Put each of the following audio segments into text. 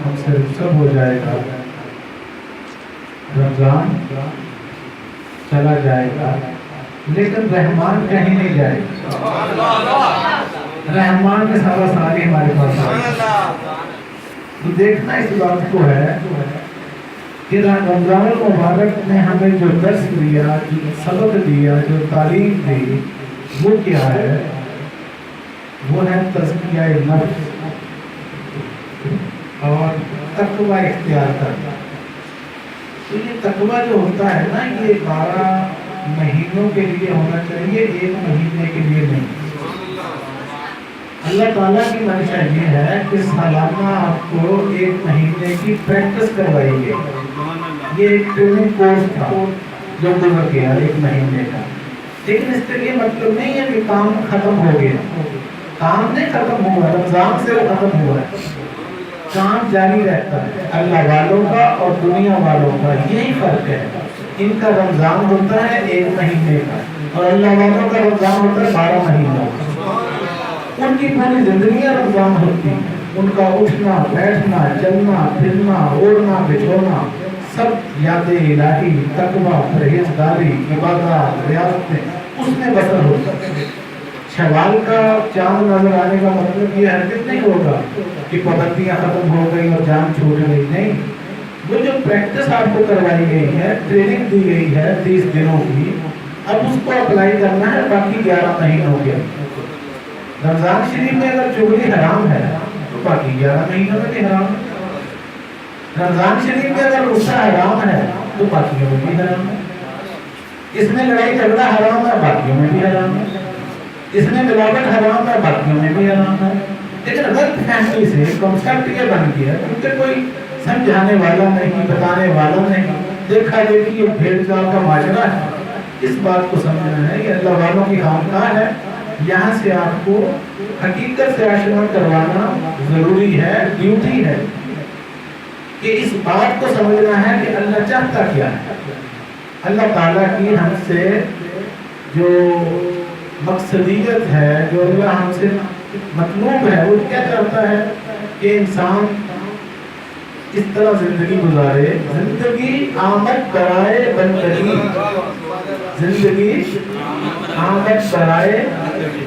ہم سے رخصت ہو جائے گا، رمضان چلا جائے گا، لیکن رحمان کہیں نہیں جائے گا۔ رحمان کے سارا ساری ہمارے پاس آئے گا۔ تو دیکھنا اس بات کو ہے کہ رمضان المبارک نے ہمیں جو درس دیا، جو سبق دیا، جو تعلیم دی، وہ کیا ہے؟ وہ ہے تزکیہ نفس اور تقوی اختیار کرنا۔ تو یہ تقوی جو ہوتا ہے نا، یہ 12 مہینوں کے لیے ہونا چاہیے، 1 مہینے کے لیے نہیں۔ اللہ تعالیٰ کی منشا یہ ہے کہ سالانہ آپ کو 1 مہینے کی پریکٹس کروائی گئی۔ یہ ایک ٹریننگ کورس تھا جو گزر گیا 1 مہینے کا، لیکن اس کا یہ مطلب نہیں ہے کہ کام ختم ہو گیا۔ کام نہیں ختم ہوا، رمضان سے ختم ہوا ہے، کام جاری رہتا ہے۔ اللہ والوں کا اور دنیا والوں کا یہی فرق ہے، ان کا رمضان ہوتا ہے 1 مہینے کا، اور اللہ والوں کا رمضان ہوتا ہے 12 مہینوں کا۔ ان کی پوری زندگی رمضان ہوتی ہے، ان کا اٹھنا بیٹھنا چلنا پھرنا اوڑھنا بچھونا سب یاد الہی، تقویٰ، پرہیزگاری، عبادات، ریاضتیں اس میں بسر ہوتا ہے۔ شوال کا چاند نظر آنے کا مطلب یہ ہرگز نہیں ہوگا کہ پابندیاں ختم ہو گئی اور جان چھوٹ گئی، نہیں۔ وہ جو پریکٹس آپ کو کروائی گئی ہے، ٹریننگ دی گئی ہے 30 دنوں کی، اب اس کو اپلائی کرنا ہے باقی 11 مہینوں کے۔ رمضان شریف میں اگر چغلی حرام ہے تو باقی 11 مہینوں میں بھی حرام ہے۔ رمضان شریف میں اگر غصہ حرام ہے تو باقیوں میں بھی حرام ہے۔ اس میں لڑائی جھگڑا حرام ہے، باقیوں میں بھی حرام ہے۔ اس میں ملاوٹ حرام ہے، باقیوں میں بھی حرام ہے۔ لیکن غلط فہمی سے کنسپٹ یہ بن گیا کیونکہ کوئی سمجھانے والا نہیں، بتانے والا نہیں، دیکھا دیکھی یہ بھیڑ چال کا ماجرا ہے۔ اس بات کو سمجھنا ہے یہ اللہ والوں کی خانقاہ ہے، یہاں سے آپ کو حقیقت سے آشنا کروانا ضروری ہے، ڈیوٹی ہے کہ اس بات کو سمجھنا ہے کہ اللہ چاہتا کیا ہے۔ اللہ تعالیٰ کی ہم سے جو مقصدیت ہے، جو اللہ ہم سے مطلوب ہے، وہ کیا چاہتا ہے کہ انسان اس طرح زندگی گزارے، زندگی آمد برائے بندگی، زندگی آمد برائے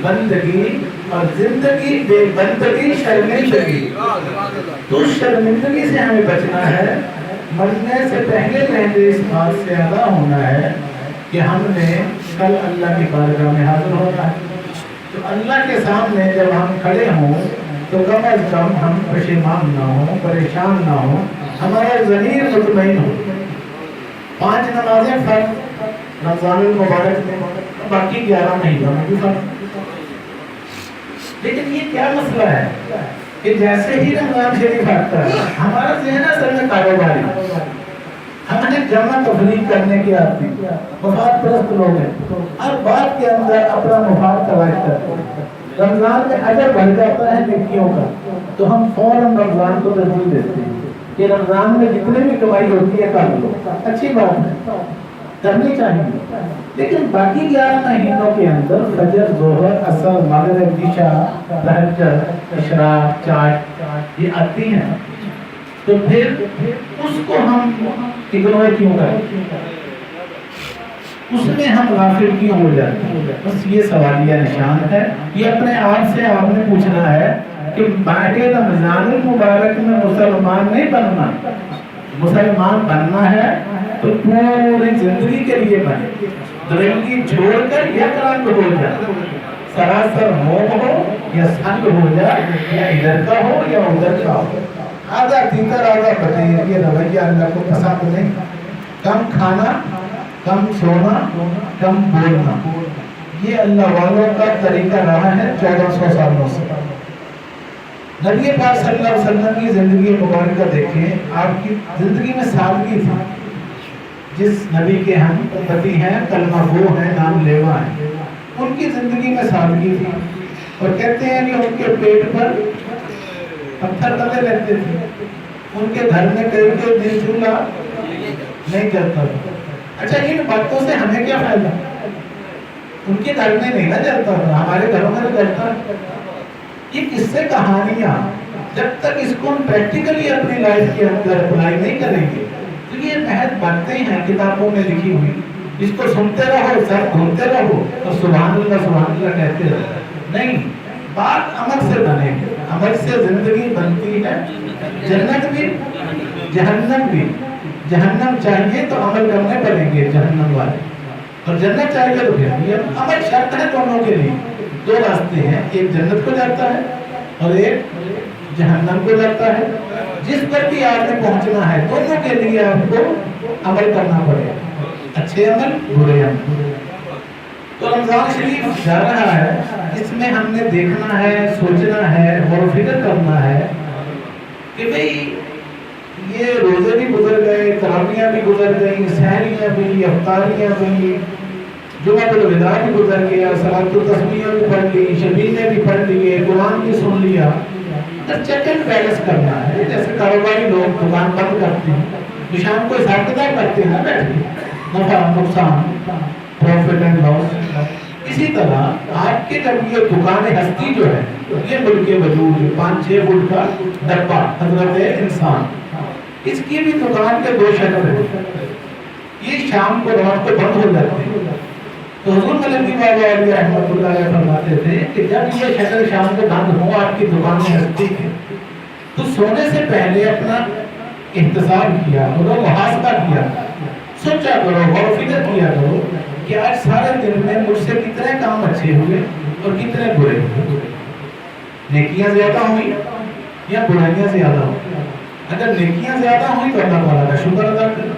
بندگی، اور زندگی بے بندگی شرمندگی۔ تو شرمندگی سے ہمیں بچنا ہے، مرنے سے پہلے پہلے اس بات سے آگاہ ہونا ہے کہ ہم نے کل اللہ کی بارگاہ میں حاضر ہونا ہے۔ تو اللہ کے سامنے جب ہم کھڑے ہوں تو کم از کم ہم پشیمان نہ ہوں، پریشان نہ ہوں، ہمارا ضمیر مطمئن ہو۔ 5 نمازیں فرض رمضان المبارک میں، باقی 11 مہینوں میں بھی فرض۔ لیکن یہ کیا مسئلہ ہے کہ جیسے ہی رمضان شریف آتا ہے ہمارا ذہن اصل میں کاروباری، ہمیں جمع تفریق کرنے کی آتی، مفاد پرست لوگ ہیں، ہر بات کے اندر اپنا مفاد تلاش کرتے ہیں۔ رمضان میں اجر بڑھ جاتا ہے نیکیوں کا تو ہم فوراً رمضان کو ترجیح دیتے ہیں کہ رمضان میں جتنے بھی کمائی ہوتی ہے کر لو، اچھی بات ہے، کرنی چاہیے۔ لیکن باقی 11 مہینوں کے اندر فجر، ظہر، عصر، مغرب، عشاء، تہجد، اشراق، چاٹ یہ آتی ہیں، تو پھر اس کو ہم اگنور کیوں کریں؟ اس میں ہم غافل کیوں ہو جاتے ہیں؟ بس یہ سوالیہ نشان ہے۔ یہ اپنے آپ سے آپ نے پوچھنا ہے کہ ماہ رمضان المبارک میں مسلمان نہیں بننا، مسلمان بننا ہے تو پوری زندگی کے لیے بنے، درنگی چھوڑ کر یک رنگ ہو جائے، سراسر موم ہو یا سنگ ہو جائے، یا ادھر کا ہو یا ادھر کا ہو، آدھا تیتر آدھا بطیر، یہ رویہ اللہ کو پسند نہیں۔ کم کھانا، کم سونا، کم بولنا، یہ اللہ والوں کا طریقہ رہا ہے 1400 سالوں سے۔ نبی پاک صلی اللہ علیہ وسلم کی زندگی مبارکہ دیکھیں، آپ کی زندگی میں سادگی تھی۔ جس نبی کے ہم امتی ہیں، کلمہ گو ہیں، نام لیوا ہیں، ان کی زندگی میں سادگی تھی، اور کہتے ہیں کہ ان کے پیٹ پر پتھر تلے رہتے تھے، ان کے گھر میں کئی دن چولہا نہیں جلتا تھا۔ اچھا ان باتوں سے ہمیں کیا فائدہ؟ ان کے گھر میں نہیں نہ جلتا تھا، ہمارے گھروں میں تو جلتا ہے۔ یہ قصے کہانیاں جب تک اس کو ہم پریکٹیکلی اپنی لائف کے اندر اپلائی نہیں کریں گے تو یہ محض باتیں ہیں کتابوں میں لکھی ہوئی، اس کو سنتے رہو، سر گھومتے رہو اور سبحان اللہ کہتے رہو، نہیں، بات عمل سے بنے گی، عمل سے زندگی بنتی ہے، جنت بھی جہنم بھی، جہنم چاہیے تو عمل کرنے پڑیں گے جہنم والے، اور جنت چاہیے تو پھر یہ عمل شرط ہے دونوں کے لیے، دو راستے ہیں، ایک جنت کو جاتا ہے اور ایک جہنم کو جاتا ہے، جس پر بھی آپ نے پہنچنا ہے دونوں کے لیے آپ کو عمل کرنا پڑے گا، اچھے عمل برے عمل۔ تو رمضان شریف جا رہا ہے، اس میں ہم نے دیکھنا ہے، سوچنا ہے، غور و فکر کرنا ہے کہ بھئی یہ روزے بھی گزر گئے، تراویحیں بھی گزر گئیں، سحریاں بھی، افطاریاں بھی، جمعہ الوداع بھی گزر گیا، صلاۃ التسبیح بھی پڑھ لی، شبینے بھی پڑھ لیے، قرآن بھی سن لیا، چیک اینڈ بیلنس کرنا ہے۔ جیسے کاروباری لوگ دکان بند کرتے ہیں تو شام کو حساب کتاب کرتے ہیں نا بیٹھ کے، نفع نقصان، پروفٹ اینڈ لاس، اسی طرح آپ کے جب یہ دکان ہستی جو ہے، یہ ملک وجود 5-6 فٹ کا ڈبہ حضرت انسان، اس کی بھی دکان کے دو شٹر ہیں، یہ شام کو رات کو بند ہو جاتے ہیں۔ تو حضور ملکی بابا علیہ رحمۃ اللہ علیہ فرماتے تھے کہ جب یہ شٹر شام کو بند ہو آپ کی دکان میں ہستی ہے تو سونے سے پہلے اپنا احتساب کیا کرو، محاسبہ کیا کرو، سوچا کرو، غور و فکر کیا کرو کہ آج سارے دن میں مجھ سے کتنے کام اچھے ہوئے اور کتنے برے ہوئے، نیکیاں زیادہ ہوئی یا برائیاں زیادہ ہوئی۔ اگر نیکیاں زیادہ ہوئی تو اللہ تعالیٰ کا شکر ادا کرو،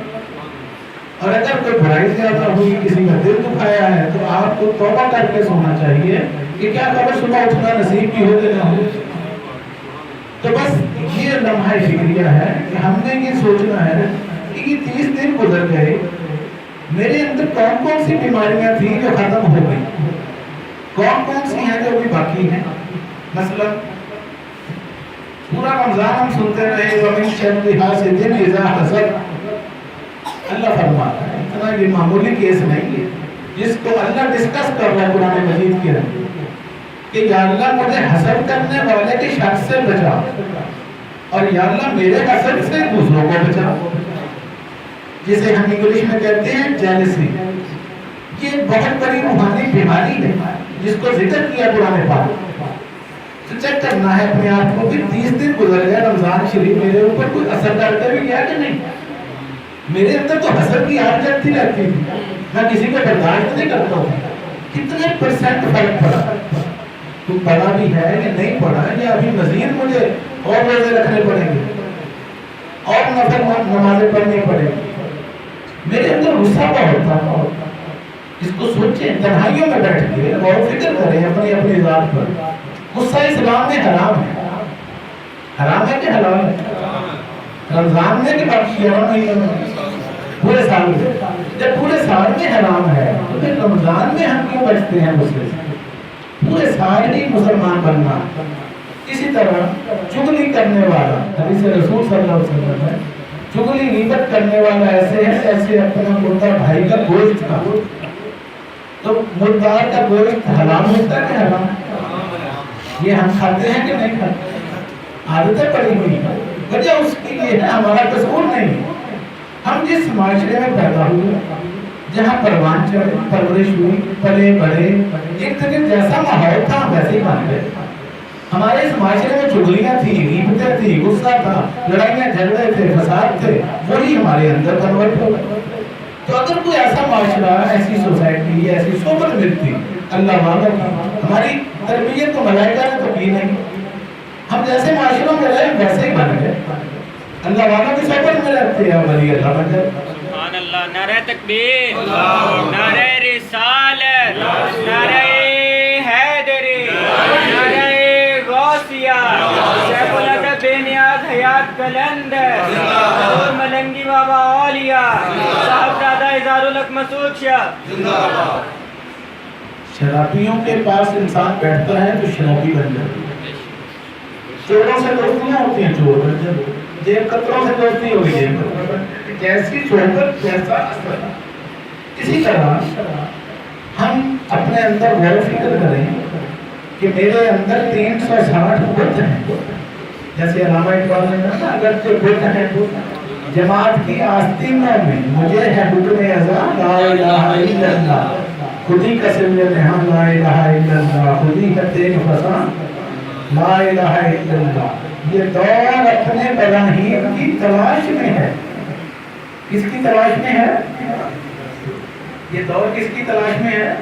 اور اگر کوئی برائی زیادہ ہوئی، کسی کا دل دکھایا ہے تو آپ کو توبہ کر کے سونا چاہیے کہ کیا خبر صبح اٹھنا نصیب بھی ہو کہ نہ ہو۔ تو بس یہ لمحہ فکریہ ہے کہ ہم نے یہ سوچنا ہے کہ یہ 30 دن گزر گئے، میرے اندر کون کون سی بیماریاں تھیں جو ختم ہو گئی، کون کون سی ہیں جو بھی باقی ہیں۔ مثلا پورا رمضان ہم سنتے رہے وَمِن شَرِّ حاسد اذا حسد، اللہ فرماتا ہے، اتنا یہ معمولی کیس نہیں ہے جس کو اللہ ڈسکس کر رہا ہے قرآن مجید کے اندر کہ یا اللہ مجھے حسد کرنے والے کے شر سے بچا، اور یا اللہ میرے حسد سے دوسروں کو بچا، جسے ہم انگلش میں کہتے ہیں جیلسی۔ یہ بہت بڑی روحانی بیماری ہے جس کو ذکر کیا قرآن پاک۔ تو چیک کرنا ہے اپنے آپ کو کہ 30 دن گزر گئے رمضان شریف، میرے اوپر کوئی اثر کرتے بھی گیا کہ نہیں؟ میرے اندر تو حسد کی آگ جگتی رہتی تھی، میں کسی کو برداشت نہیں کرتا ہوں۔ کتنے % فرق پڑا؟ تو پڑا بھی ہے یا نہیں پڑا، یا ابھی مزید مجھے اور روزے رکھنے پڑیں گے اور نفل نمازیں پڑھنی پڑیں گی؟ میرے اندر غصہ بہت تھا، اس کو سوچیں، تنہائیوں میں بیٹھ کے غور و فکر کریں اپنی اپنی ذات پر۔ غصہ اسلام میں حرام ہے، حرام ہے کہ حلال ہے؟ رمضان میں کہ باقی 11 مہینوں میں، پورے سال میں؟ جب پورے سال میں حرام ہے تو پھر رمضان میں ہم کیوں بچتے ہیں غصے سے؟ پورے سال ہی مسلمان بننا۔ اسی طرح چغلی کرنے والا، حدیث رسول صلی اللہ علیہ وسلم ہے، چغلی غیبت کرنے والا ایسے ہے جیسے اپنا مردہ بھائی کا گوشت کھا۔ تو مردار کا گوشت حرام ہوتا ہے کہ حرام؟ یہ ہم کھاتے ہیں کہ نہیں کھاتے؟ عادتیں پڑی ہوئی ہیں، وجہ اس کی یہ ہے ہمارا قصور نہیں۔ ہم جس معاشرے میں پیدا ہوئے، جہاں پروان چڑھے، پرورش ہوئی، پلے بڑھے، ایک طرح جیسا ماحول تھا ویسے ہی بن گئے۔ ہمارے اس معاشرے میں چغلیاں تھیں، غیبتیں تھیں، غصہ تھا، لڑائیاں جھگڑے تھے، فساد تھے، وہی ہمارے اندر کنورٹ ہو گئے۔ تو اگر کوئی ایسا معاشرہ، ایسی سوسائٹی، ایسی صحبت ملتی اللہ والا کی، ہماری تربیت تو ملائکہ نے تو کی نہیں، ہم جیسے معاشروں میں رہے ویسے ہی بن گئے، اللہ والا کی صحبت میں رہتے ہیں، ولی اللہ بن جائے۔ سبحان اللہ، نعرہ تکبیر، نعرہ رسالت، نعرہ حیدری، نعرہ غوثیہ، شیخ الادب بے نیاز حیات قلندر، حضور ملنگی بابا اولیاء، صاحبزادہ اظہار الحق مسعود شاہ۔ شرابیوں کے پاس انسان بیٹھتا ہے تو شرابی بن جاتا ہے، چوروں سے دوستیاں ہوتی ہیں، چور بن جاتے ہیں، جیب کتروں سے دوستی ہوئی، جیب کتروں، جیسی صحبت جیسا اثر۔ اسی طرح ہم اپنے اندر غور و فکر کریں کہ میرے اندر 360 قوت ہیں، جیسے علامہ اقبال نے کہا نا اگر جو بت ہے جماعت کی آستینوں میں مجھے ہے حکم ازا لا الہ الا اللہ خودی کا سمجھ نہاں لا الہ الا اللہ خودی کا تین فساں لا الہ الا اللہ. یہ دور اپنے براہیم کی تلاش میں ہے. کس کی تلاش میں ہے؟ یہ دور کس کی تلاش میں ہے؟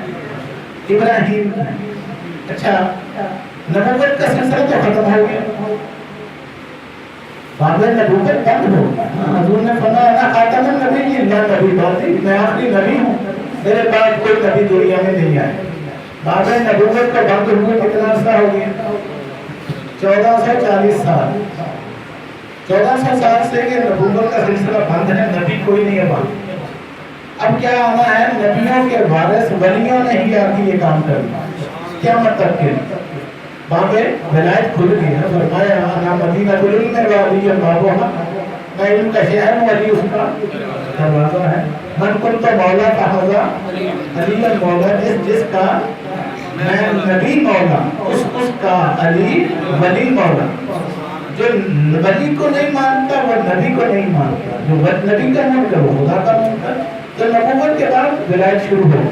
ابراہیم. اچھا نبوت کا سلسلہ تو ختم ہو گیا, باب نبوت بند ہو گیا. حضور نے فرمایا انا خاتم النبی لا نبی بعدی, میں آخری نبی ہوں, میرے بعد کوئی نبی دنیا میں نہیں آئے. باب نبوت کا بند ہوئے کتنا عرصہ ہو گیا؟ 1440 سال. 1400 سال سے کہ نبوت کا سلسلہ بند ہے, نبی کوئی نہیں ہے. اب کیا آنا ہے؟ نبیوں کے وارث ولیوں نے ہی آ کے یہ کام کرنا. کیا مطلب کہ باب ولایت کھل گئی ہے. فرمایا انا مدینہ العلم وعلی بابوہا, میں علم کا شہر ہوں, علی اس کا دروازہ ہے. من کنت مولا فہذا علی المولا, جس کا میں نبی مولا اس کا علی ولی مولا. جو ولی کو نہیں مانتا وہ نبی کو نہیں مانتا. جو نبی کا منکر وہ خدا کا منکر. تو نبوت کے بعد ولایت شروع ہو.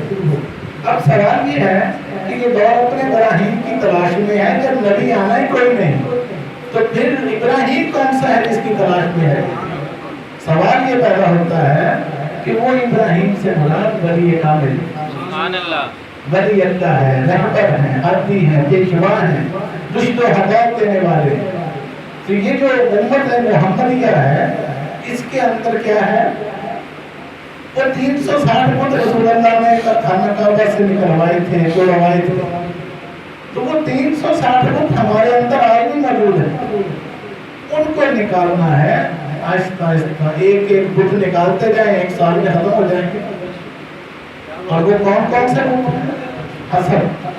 اب سوال یہ ہے کہ یہ دور اپنے ابراہیم کی تلاش میں ہے, جب نبی آنا ہی کوئی نہیں تو پھر ابراہیم کون سا ہے جس کی تلاش میں ہے؟ سوال یہ پیدا ہوتا ہے کہ وہ ابراہیم سے مراد ولی کامل, سبحان اللہ, ولی اللہ ہے, رہبر ہیں, عبدی ہیں, پیشوا ہیں, رشد و ہدایت دینے والے. تو یہ جو امت محمدیہ ہے اس کے اندر کیا ہے؟ وہ 360 فٹ رسول اللہ نے خانہ کعبہ سے نکلوائے تھے, جو روایت تھے, تو وہ 360 فٹ ہمارے اندر آج بھی موجود ہے. ان کو نکالنا ہے آہستہ آہستہ, ایک ایک فٹ نکالتے جائیں, ایک سال میں ختم ہو جائیں گے. اور وہ کون سے فٹ ہیں؟ حسد,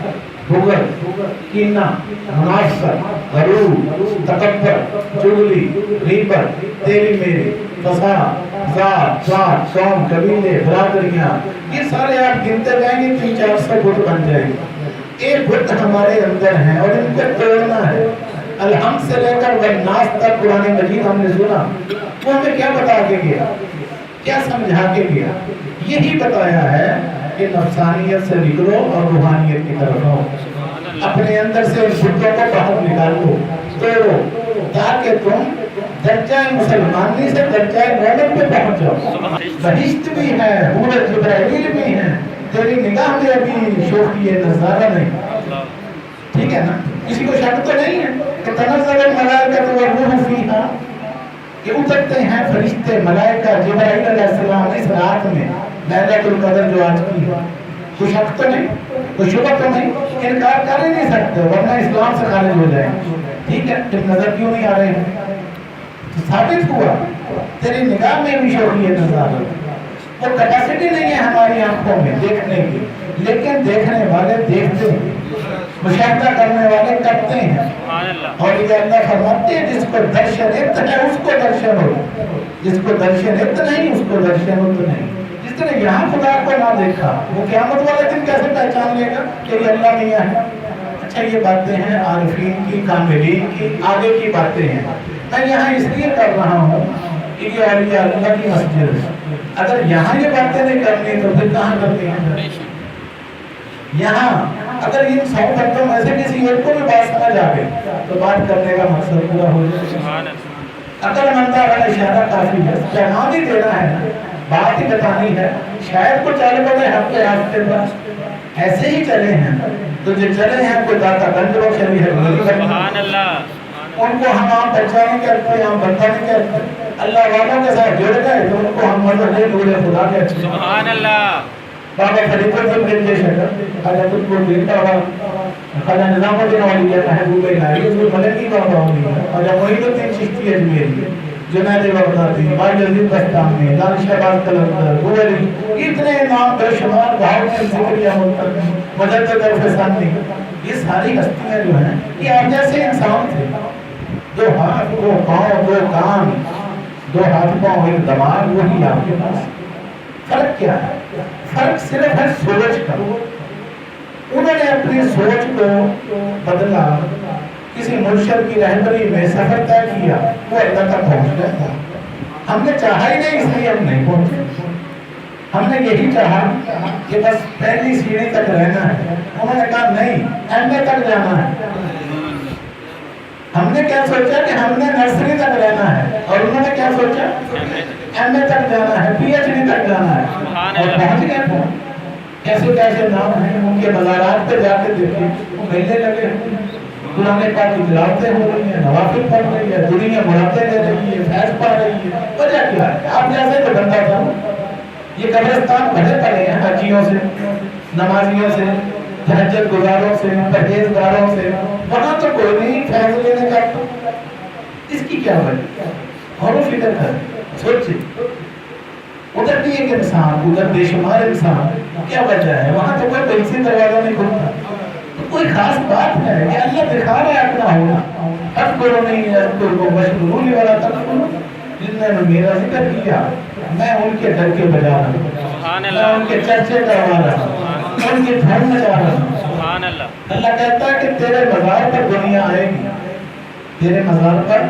بغض, کینہ, منافقت, غرور, تکبر, چغلی, غیبت, تیری میری, فساد, ذات, پات, قوم, قبیلے, برادریاں, یہ سارے آپ گنتے جائیں گے 300-400 فٹ بن جائیں گے. ایک فٹ ہمارے اندر ہیں اور ان کو توڑنا ہے. الحمد سے لے کر والناس تک قرآن مجید ہم نے سنا, وہ ہمیں کیا بتا کے گیا, کیا سمجھا کے گیا؟ یہی بتایا ہے کہ نفسانیت سے نکلو اور روحانیت کی طرف آؤ. اپنے اندر سے بتوں کو باہر نکالو, توڑو, تاکہ تم درجہ مسلمانی سے درجہ مومن پہ پہنچ جاؤ. بہشت بھی ہے, حور جبرائیل بھی ہے, تیری نگاہ میں ابھی شوخی نظارہ نہیں. ٹھیک ہے نا, کسی کو شک تو نہیں ہے کہ تنزل الملائکۃ والروح فیہا, کہ اترتے ہیں فرشتے ملائکہ جبرائیل علیہ السلام اس رات میں لیلۃ القدر جو آج کی ہے. کوئی شک تو نہیں, کوئی شبہ تو نہیں, انکار کر ہی نہیں سکتے ورنہ اسلام سے خارج ہو جائیں. ٹھیک ہے, پھر نظر کیوں نہیں آ رہے ہیں؟ ثابت ہوا تیری نگاہ میں بھی شوقی نظر, وہ کیپیسٹی نہیں ہے ہماری آنکھوں میں دیکھنے کی, لیکن دیکھنے والے دیکھتے ہیں, مشاہدہ کرنے والے کرتے ہیں. اور یہ اللہ فرماتے ہیں جس کو درشن ات ہے اس کو درشن ہو, جس کو درشن ات نہیں اس کو درشن ات نہیں. جس نے یہاں خدا کو نہ دیکھا وہ قیامت والے دن کیسے پہچان لے گا کہ یہ اللہ نہیں ہے؟ اچھا یہ باتیں ہیں عارفین کی, کاملین کی, آگے کی باتیں ہیں. میں یہاں اس لیے کر رہا ہوں کہ یہ اولیاء اللہ کی مسجد ہے. اگر یہاں یہ باتیں نہیں کرنی تو پھر کہاں کرتی ہیں؟ یہاں اگر ان 100 بندوں میں سے کسی ایک کو بھی بات سمجھ آ گئی تو بات کرنے کا مقصد پورا ہو جائے. عقل مندہ والا اشارہ کافی ہے, پیغام ہی دینا ہے, بات ہی بتانی ہے. شاید کچھ چالے بڑے ہفتے بعد ایسے ہی چلے ہیں, تو جو چلے ہیں کوئی داتا گنج و شریح ہے, سبحان اللہ, ان کو ہم آپ بچہ نہیں کہتے, ہم بندہ نہیں کہتے. اللہ والوں کے ساتھ جڑ گئے تو ان کو ہم مدد نہیں دولے خدا کے اچھے. سبحان اللہ. بابا خلیفہ جب مل کے شکر خواجہ کچھ کو دیتا ہوا خواجہ نظام الدین والی محبوب الہی, اس کو مدد کی بابا ہوئی ہے. خواجہ معین الدین چشتی اجمیری, جنید بغدادی, بائی یزید بستامی, دانش شہباز قلندر, گوری, اتنے نام بے شمار بہاؤ کے ذکریہ مجدد الفسانی. یہ ساری ہستیاں جو ہیں یہ آپ جیسے انسان تھے, 2 ہاتھ 2 پاؤں 2 کان 2 ہاتھ پاؤں 1 دماغ, وہی آپ کے پاس. فرق کیا ہے؟ فرق صرف ہے سوچ کا. انہوں نے اپنی سوچ کو بدلا, کسی مرشد کی رہبری میں سفر طے کیا وہ اللہ تک پہنچ گیا. ہم نے چاہا ہی نہیں اس لیے ہم نہیں پہنچے. ہم نے یہی چاہا کہ بس پہلی سیڑھی تک رہنا ہے. انہوں نے کہا نہیں ایم اے تک جانا ہے. ہم نے کیا سوچا کہ ہم نے نرسری تک رہنا ہے اور انہوں نے کیا سوچا ایم اے تک جانا ہے, پی ایچ ڈی تک جانا ہے اور پہنچ گئے. کیسے کیسے نام ہیں ان کے مزارات پہ جا کے دیکھیں وہ میلے لگے ہوئے ہیں, قرآن پاک کی تلاوتیں ہو رہی ہیں, نوافل پڑھ رہی ہے, دنیا مراتے لے رہی ہے, فیض پا رہی ہے. وجہ کیا ہے؟ آپ جیسے تو بنتا تھا. یہ قبرستان بھرے پڑے ہیں حاجیوں سے, نمازیوں سے, تہجد گزاروں سے, پرہیزگاروں سے. وہاں تو کوئی نہیں فیض لینے کا. اس کی کیا وجہ؟ غور و فکر کر سوچے. ادھر بھی ایک انسان, ادھر بے شمار انسان, کیا وجہ ہے؟ وہاں تو کوئی پنسی دروازہ نہیں کھلتا. تو کوئی خاص بات ہے کہ اللہ دکھا رہا ہے اپنا ہونا. اذکرنی اذکرکم واشکروا ولا تکفرون. جن نے میرا ذکر کیا میں ان کے ڈر کے بجا رہا ہوں, میں ان کے چرچے کروا رہا ہوں, میں ان کی دھن مچا رہا ہوں. سبحان اللہ. اللہ کہتا ہے کہ تیرے مزار پر دنیا آئے گی, تیرے مزار پر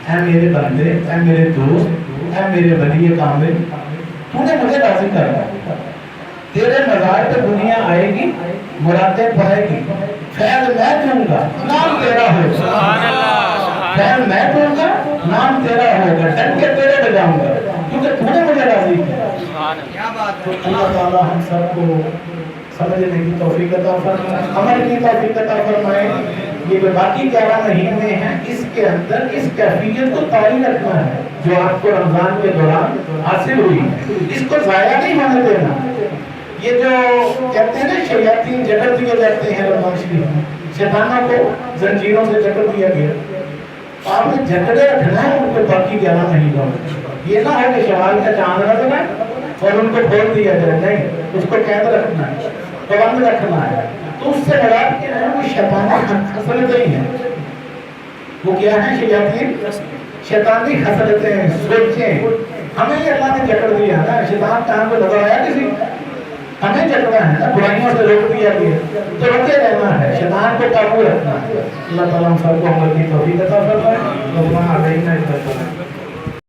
اے میرے بندے, اے میرے دوست, اے میرے ولی کامل, تو نے مجھے راضی کرنا. تیرے مزار پہ دنیا آئے گی, مرادیں پائے گی, فیض میں دوں گا, نام تیرا ہوگا. سبحان اللہ. فیض میں دوں گا, نام تیرا ہوگا, ڈن کے تیرے بجاؤں گا کیونکہ تو نے مجھے راضی کیا. اللہ تعالی ہم سب کو سمجھنے کی توفیق عطا فرمائے, عمل کی توفیق عطا فرمائے. یہ جو باقی 11 مہینے ہیں اس کے اندر اس کیفیت کو طاری رکھنا ہے جو آپ کو رمضان کے دوران حاصل ہوئی, اس کو ضائع نہیں ہونے دینا. یہ جو کہتے ہیں نا شیاطین جکڑ دیے جاتے ہیں رمضان شریف میں, شیطانوں کو زنجیروں سے جکڑ دیا گیا. آپ نے جکڑے رکھنا ہے ان کو باقی 11 مہینوں میں. یہ نہ ہو کہ شوال کا چاند نہ دینا اور ان کو کھول دیا جائے, نہیں, اس کو قید رکھنا ہے, پابند رکھنا ہے. تو اس سے مراد کیا ہے؟ وہ شیطانی خصلتیں ہیں. وہ کیا ہیں؟ شیاطین, شیطانی خصلتیں, سوچیں. ہمیں یہ اللہ نے جکڑ دیا نا, شیطان کہاں کو لگایا کسی, ہمیں جکڑا ہے نا, برائیوں سے روک دیا گیا, تو روکے رہنا ہے, شیطان کو قابو رکھنا ہے. اللہ تعالیٰ ہم سب کو عمل کی توفیق عطا فرمائے. ربنا علینا